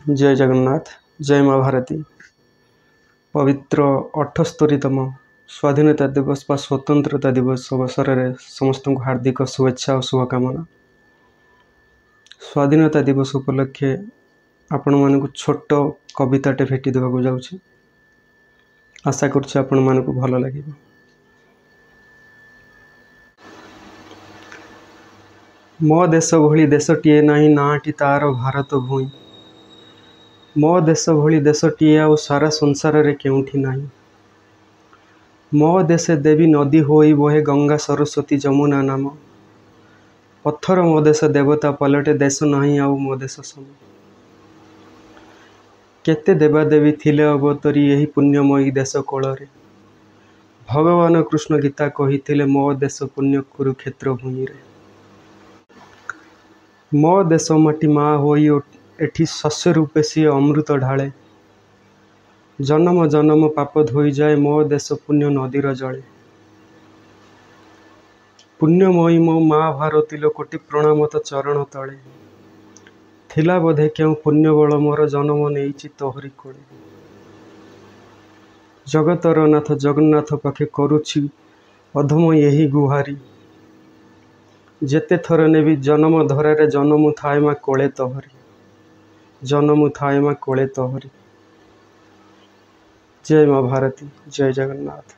जय जगन्नाथ। जय माँ भारती। पवित्र 78तम स्वाधीनता दिवस बा स्वतंत्रता दिवस अवसर में समस्त को हार्दिक शुभेच्छा और शुभकामना। स्वाधीनता दिवस उपलक्षे आपण मानक छोट कविताटे भेटी देवाक जाऊँ। आशा करुच्ची आपण मानक भल लगे। मो देश भली देशटीए नाही नाटी तार भारत भूई। मो देश भली देशटीए आ सारा संसार रे केउठी नाही। मो देशे देवी नदी होई बहे गंगा सरस्वती जमुना नाम। पत्थर मो देश देवता पलटे देश नाही आउ मो देश सम। केते देवादेवी थिले अवतरी यही पुण्यमयी देश कोଳରେ। भगवान कृष्ण गीता कहिथिले मो देश पुण्य कुरुक्षेत्र भूमि रे। मो देश माटी माँ होई एठी शस्य रूपे सी अमृत ढाले। जन्म जन्म पाप धोई जाए मो देश पुण्य नदीर जले। पुण्यमयी मो माँ भारती लो कोटि प्रणाम तो चरण तले। थिला बोधे क्यों पुण्य बल मोर जन्म नेइछि तोहरी कोले। जगतर नाथ जगन्नाथ पाखे करुछि अधम यही गुहारी। जेते थर नेबी जन्म धरारे जन्म थाए माँ कोले तोहरी। जन्म थाए माँ कोले तोहरी। जय माँ भारती। जय जगन्नाथ।